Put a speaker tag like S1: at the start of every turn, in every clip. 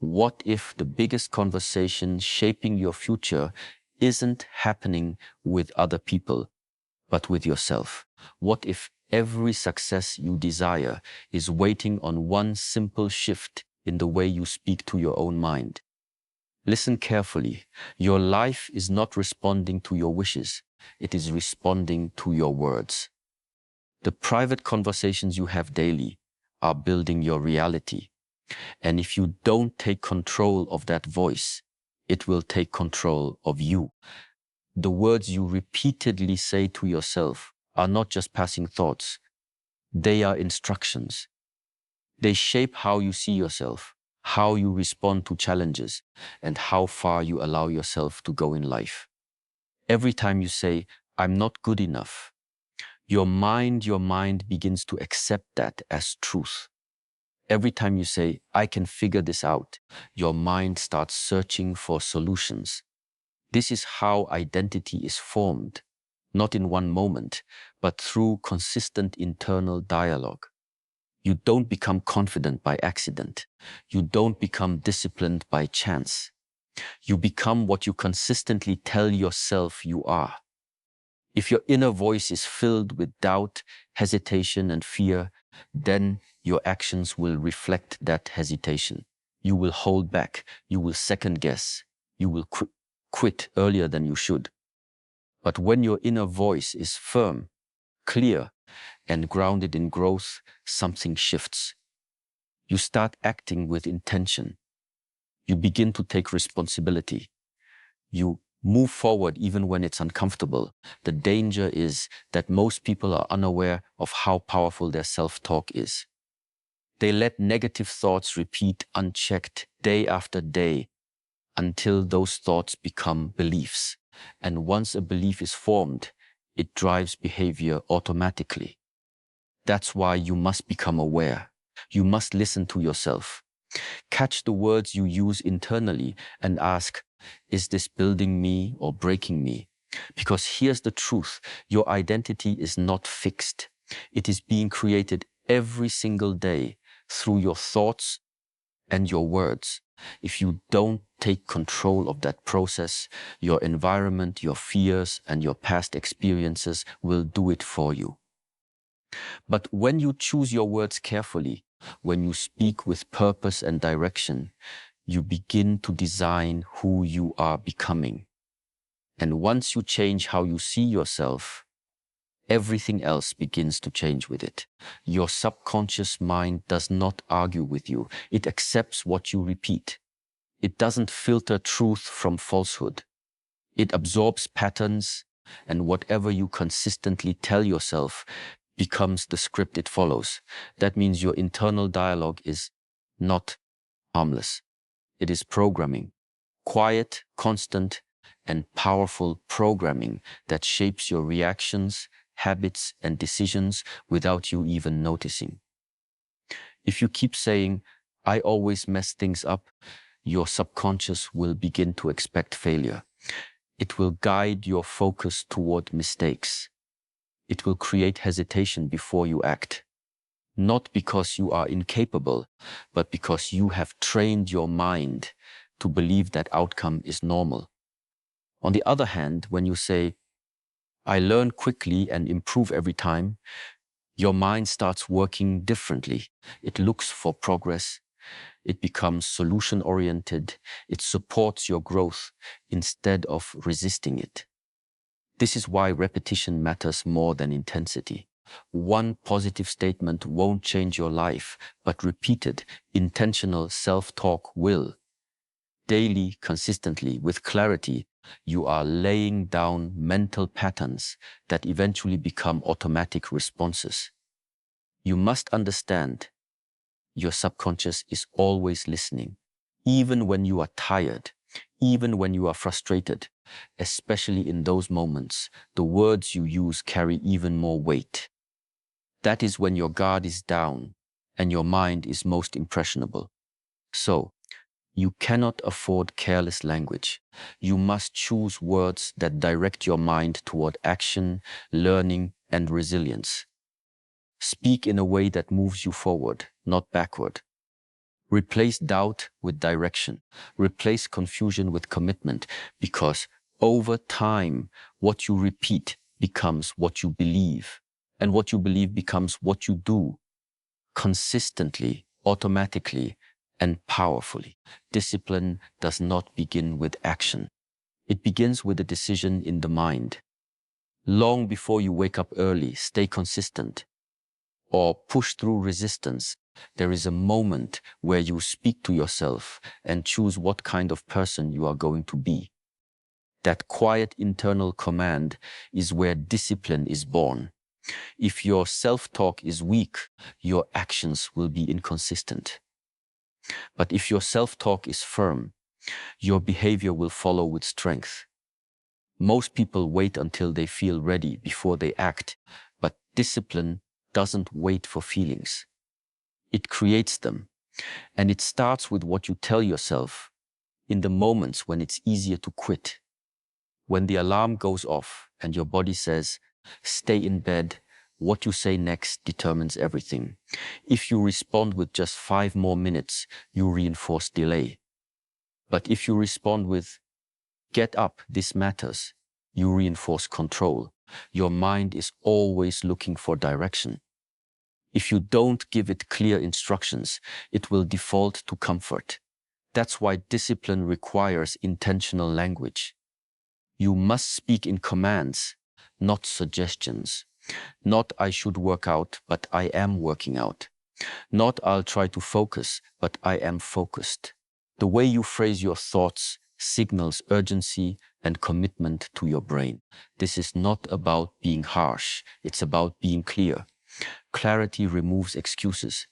S1: What if the biggest conversation shaping your future isn't happening with other people, but with yourself? What if every success you desire is waiting on one simple shift in the way you speak to your own mind? Listen carefully. Your life is not responding to your wishes. It is responding to your words. The private conversations you have daily are building your reality. And if you don't take control of that voice, it will take control of you. The words you repeatedly say to yourself are not just passing thoughts. They are instructions. They shape how you see yourself, how you respond to challenges, and how far you allow yourself to go in life. Every time you say, "I'm not good enough," your mind begins to accept that as truth. Every time you say, "I can figure this out," your mind starts searching for solutions. This is how identity is formed, not in one moment, but through consistent internal dialogue. You don't become confident by accident. You don't become disciplined by chance. You become what you consistently tell yourself you are. If your inner voice is filled with doubt, hesitation, and fear, then your actions will reflect that hesitation. You will hold back. You will second guess. You will quit earlier than you should. But when your inner voice is firm, clear, and grounded in growth, something shifts. You start acting with intention. You begin to take responsibility. You move forward even when it's uncomfortable. The danger is that most people are unaware of how powerful their self-talk is. They let negative thoughts repeat unchecked day after day until those thoughts become beliefs. And once a belief is formed, it drives behavior automatically. That's why you must become aware. You must listen to yourself. Catch the words you use internally and ask, is this building me or breaking me? Because here's the truth. Your identity is not fixed. It is being created every single day through your thoughts and your words. If you don't take control of that process, your environment, your fears, and your past experiences will do it for you. But when you choose your words carefully, when you speak with purpose and direction, you begin to design who you are becoming. And once you change how you see yourself, everything else begins to change with it. Your subconscious mind does not argue with you. It accepts what you repeat. It doesn't filter truth from falsehood. It absorbs patterns, and whatever you consistently tell yourself becomes the script it follows. That means your internal dialogue is not harmless. It is programming, quiet, constant, and powerful programming that shapes your reactions, habits, and decisions without you even noticing. If you keep saying, "I always mess things up," your subconscious will begin to expect failure. It will guide your focus toward mistakes. It will create hesitation before you act. Not because you are incapable, but because you have trained your mind to believe that outcome is normal. On the other hand, when you say, "I learn quickly and improve every time," your mind starts working differently. It looks for progress. It becomes solution-oriented. It supports your growth instead of resisting it. This is why repetition matters more than intensity. One positive statement won't change your life, but repeated, intentional self-talk will. Daily, consistently, with clarity, you are laying down mental patterns that eventually become automatic responses. You must understand, your subconscious is always listening, even when you are tired, even when you are frustrated. Especially in those moments, the words you use carry even more weight. That is when your guard is down and your mind is most impressionable. So, you cannot afford careless language. You must choose words that direct your mind toward action, learning, and resilience. Speak in a way that moves you forward, not backward. Replace doubt with direction. Replace confusion with commitment, because over time, what you repeat becomes what you believe, and what you believe becomes what you do, consistently, automatically, and powerfully. Discipline does not begin with action. It begins with a decision in the mind. Long before you wake up early, stay consistent, or push through resistance, there is a moment where you speak to yourself and choose what kind of person you are going to be. That quiet internal command is where discipline is born. If your self-talk is weak, your actions will be inconsistent. But if your self-talk is firm, your behavior will follow with strength. Most people wait until they feel ready before they act, but discipline doesn't wait for feelings. It creates them, and it starts with what you tell yourself in the moments when it's easier to quit. When the alarm goes off and your body says, stay in bed, what you say next determines everything. If you respond with just 5 more minutes, you reinforce delay. But if you respond with, get up, this matters, you reinforce control. Your mind is always looking for direction. If you don't give it clear instructions, it will default to comfort. That's why discipline requires intentional language. You must speak in commands, not suggestions. Not I should work out, but I am working out. Not I'll try to focus, but I am focused. The way you phrase your thoughts signals urgency and commitment to your brain. This is not about being harsh, it's about being clear. Clarity removes excuses.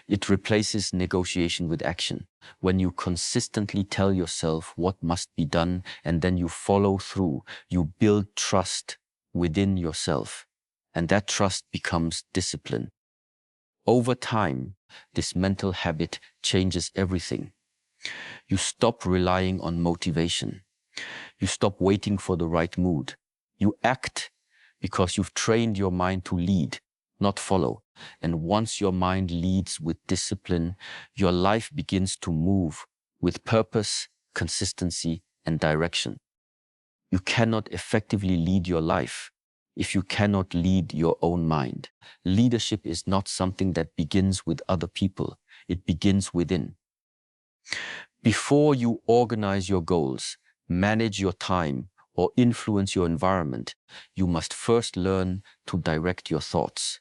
S1: It replaces negotiation with action. When you consistently tell yourself what must be done and then you follow through, you build trust within yourself. And that trust becomes discipline. Over time, this mental habit changes everything. You stop relying on motivation. You stop waiting for the right mood. You act because you've trained your mind to lead, not follow. And once your mind leads with discipline, your life begins to move with purpose, consistency, and direction. You cannot effectively lead your life if you cannot lead your own mind. Leadership is not something that begins with other people. It begins within. Before you organize your goals, manage your time, or influence your environment, you must first learn to direct your thoughts.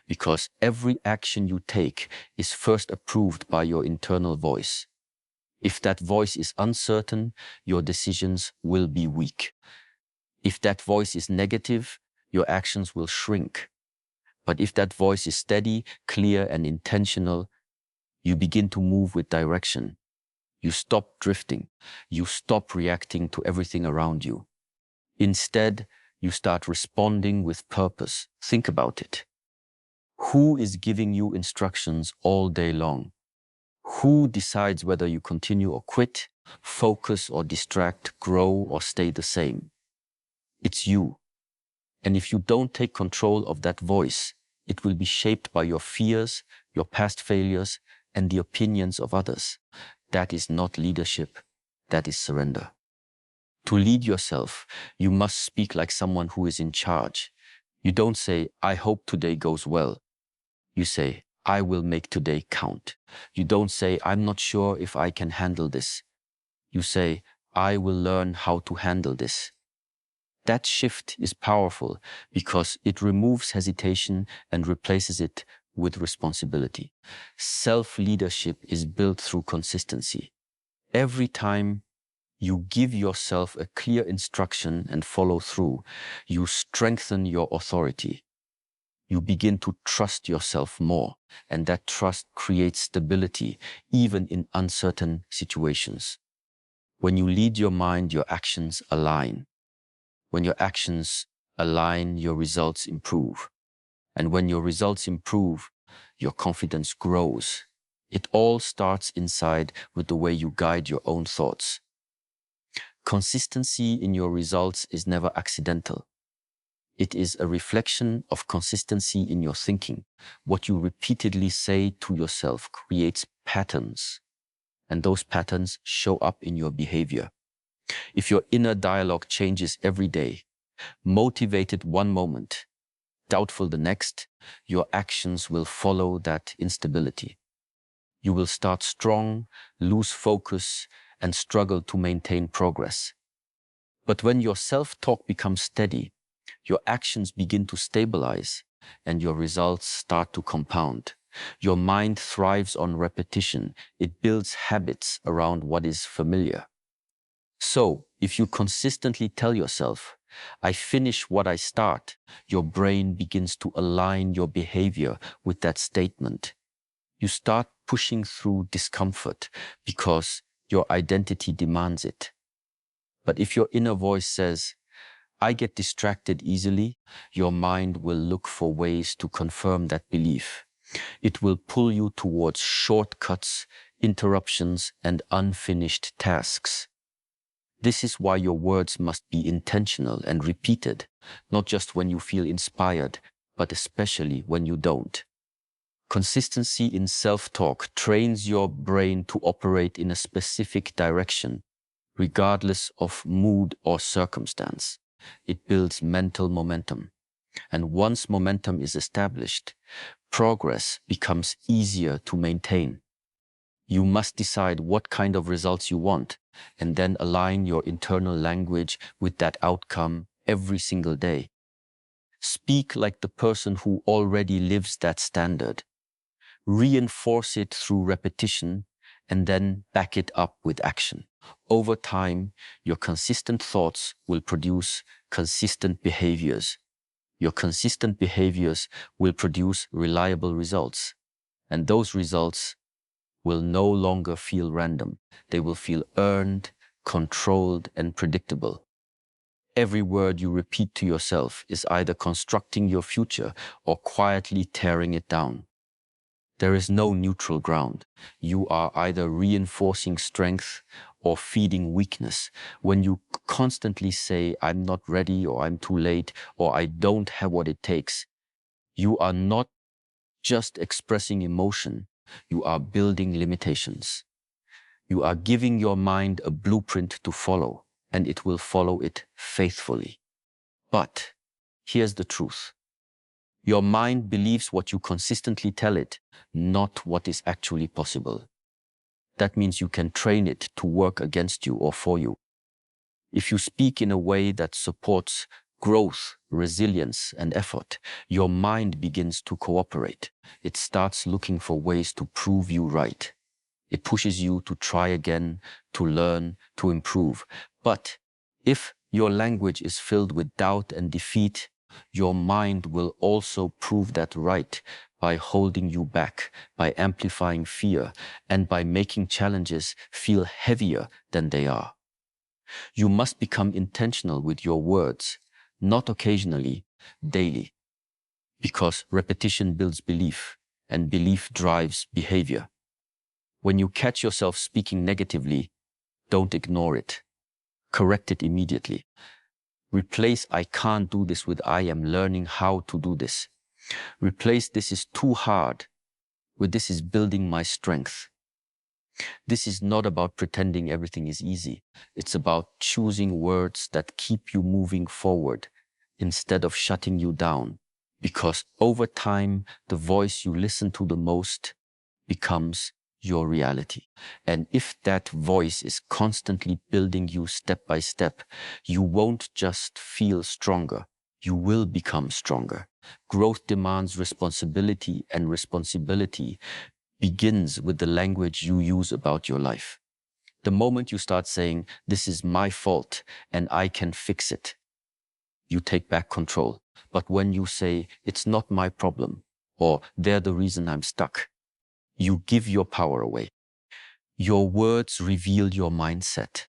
S1: Because every action you take is first approved by your internal voice. If that voice is uncertain, your decisions will be weak. If that voice is negative, your actions will shrink. But if that voice is steady, clear, and intentional, you begin to move with direction. You stop drifting. You stop reacting to everything around you. Instead, you start responding with purpose. Think about it. Who is giving you instructions all day long? Who decides whether you continue or quit, focus or distract, grow or stay the same? It's you. And if you don't take control of that voice, it will be shaped by your fears, your past failures, and the opinions of others. That is not leadership. That is surrender. To lead yourself, you must speak like someone who is in charge. You don't say, I hope today goes well. You say, I will make today count. You don't say, I'm not sure if I can handle this. You say, I will learn how to handle this. That shift is powerful because it removes hesitation and replaces it with responsibility. Self-leadership is built through consistency. Every time you give yourself a clear instruction and follow through, you strengthen your authority. You begin to trust yourself more, and that trust creates stability, even in uncertain situations. When you lead your mind, your actions align. When your actions align, your results improve. And when your results improve, your confidence grows. It all starts inside with the way you guide your own thoughts. Consistency in your results is never accidental. It is a reflection of consistency in your thinking. What you repeatedly say to yourself creates patterns, and those patterns show up in your behavior. If your inner dialogue changes every day, motivated one moment, doubtful the next, your actions will follow that instability. You will start strong, lose focus, and struggle to maintain progress. But when your self-talk becomes steady, your actions begin to stabilize and your results start to compound. Your mind thrives on repetition. It builds habits around what is familiar. So, if you consistently tell yourself, I finish what I start, your brain begins to align your behavior with that statement. You start pushing through discomfort because your identity demands it. But if your inner voice says, I get distracted easily, your mind will look for ways to confirm that belief. It will pull you towards shortcuts, interruptions, and unfinished tasks. This is why your words must be intentional and repeated, not just when you feel inspired, but especially when you don't. Consistency in self-talk trains your brain to operate in a specific direction, regardless of mood or circumstance. It builds mental momentum. And once momentum is established, progress becomes easier to maintain. You must decide what kind of results you want and then align your internal language with that outcome every single day. Speak like the person who already lives that standard. Reinforce it through repetition and then back it up with action. Over time, your consistent thoughts will produce consistent behaviors. Your consistent behaviors will produce reliable results. And those results will no longer feel random. They will feel earned, controlled, and predictable. Every word you repeat to yourself is either constructing your future or quietly tearing it down. There is no neutral ground. You are either reinforcing strength or feeding weakness. When you constantly say, I'm not ready, or I'm too late, or I don't have what it takes, you are not just expressing emotion. You are building limitations. You are giving your mind a blueprint to follow, and it will follow it faithfully. But here's the truth. Your mind believes what you consistently tell it, not what is actually possible. That means you can train it to work against you or for you. If you speak in a way that supports growth, resilience, and effort, your mind begins to cooperate. It starts looking for ways to prove you right. It pushes you to try again, to learn, to improve. But if your language is filled with doubt and defeat, your mind will also prove that right by holding you back, by amplifying fear, and by making challenges feel heavier than they are. You must become intentional with your words, not occasionally, daily, because repetition builds belief, and belief drives behavior. When you catch yourself speaking negatively, don't ignore it. Correct it immediately. Replace I can't do this with I am learning how to do this. Replace this is too hard with this is building my strength. This is not about pretending everything is easy. It's about choosing words that keep you moving forward instead of shutting you down. Because over time, the voice you listen to the most becomes your reality. And if that voice is constantly building you step by step, you won't just feel stronger. You will become stronger. Growth demands responsibility, and responsibility begins with the language you use about your life. The moment you start saying, this is my fault and I can fix it, you take back control. But when you say, it's not my problem, or they're the reason I'm stuck, you give your power away. Your words reveal your mindset.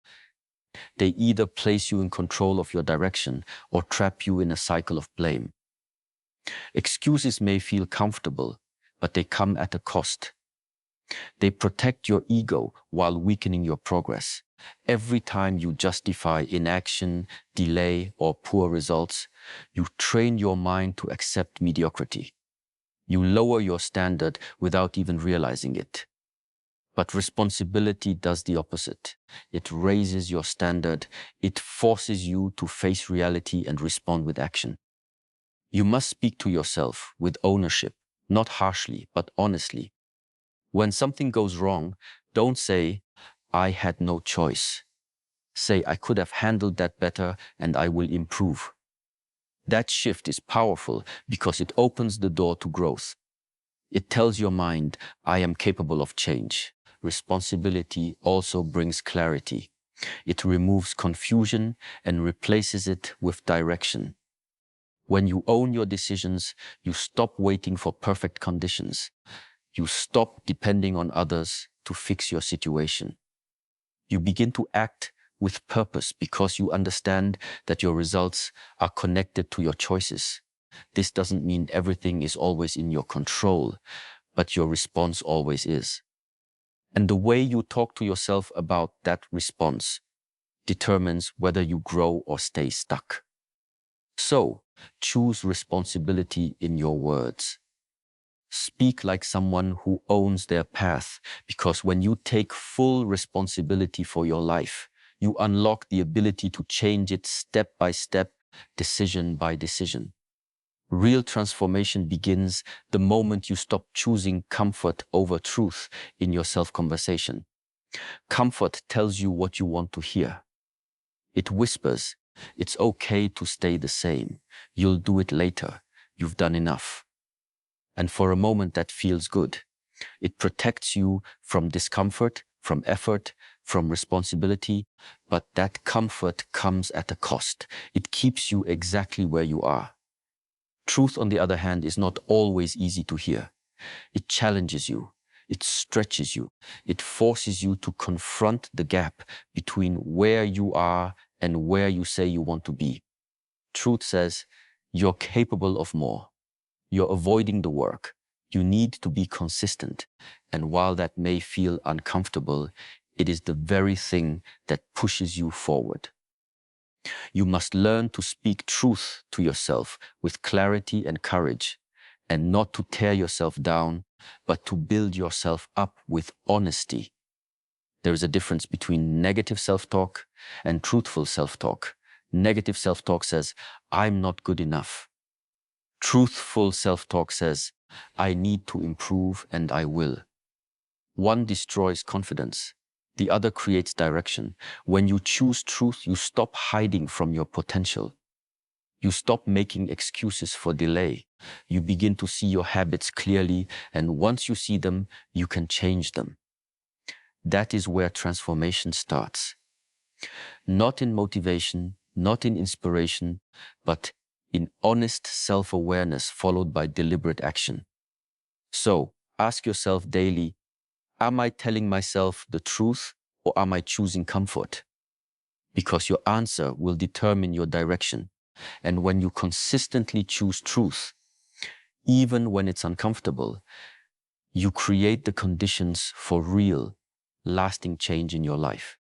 S1: They either place you in control of your direction or trap you in a cycle of blame. Excuses may feel comfortable, but they come at a cost. They protect your ego while weakening your progress. Every time you justify inaction, delay, or poor results, you train your mind to accept mediocrity. You lower your standard without even realizing it. But responsibility does the opposite. It raises your standard. It forces you to face reality and respond with action. You must speak to yourself with ownership, not harshly, but honestly. When something goes wrong, don't say, I had no choice. Say, I could have handled that better and I will improve. That shift is powerful because it opens the door to growth. It tells your mind, I am capable of change. Responsibility also brings clarity. It removes confusion and replaces it with direction. When you own your decisions, you stop waiting for perfect conditions. You stop depending on others to fix your situation. You begin to act with purpose because you understand that your results are connected to your choices. This doesn't mean everything is always in your control, but your response always is. And the way you talk to yourself about that response determines whether you grow or stay stuck. So, choose responsibility in your words. Speak like someone who owns their path, because when you take full responsibility for your life, you unlock the ability to change it step by step, decision by decision. Real transformation begins the moment you stop choosing comfort over truth in your self-conversation. Comfort tells you what you want to hear. It whispers, it's okay to stay the same. You'll do it later. You've done enough. And for a moment that feels good. It protects you from discomfort, from effort, from responsibility, but that comfort comes at a cost. It keeps you exactly where you are. Truth, on the other hand, is not always easy to hear. It challenges you. It stretches you. It forces you to confront the gap between where you are and where you say you want to be. Truth says, you're capable of more. You're avoiding the work. You need to be consistent. And while that may feel uncomfortable, it is the very thing that pushes you forward. You must learn to speak truth to yourself with clarity and courage, and not to tear yourself down, but to build yourself up with honesty. There is a difference between negative self-talk and truthful self-talk. Negative self-talk says, I'm not good enough. Truthful self-talk says, I need to improve and I will. One destroys confidence. The other creates direction. When you choose truth, you stop hiding from your potential. You stop making excuses for delay. You begin to see your habits clearly, and once you see them, you can change them. That is where transformation starts. Not in motivation, not in inspiration, but in honest self-awareness followed by deliberate action. So, ask yourself daily, am I telling myself the truth or am I choosing comfort? Because your answer will determine your direction. And when you consistently choose truth, even when it's uncomfortable, you create the conditions for real, lasting change in your life.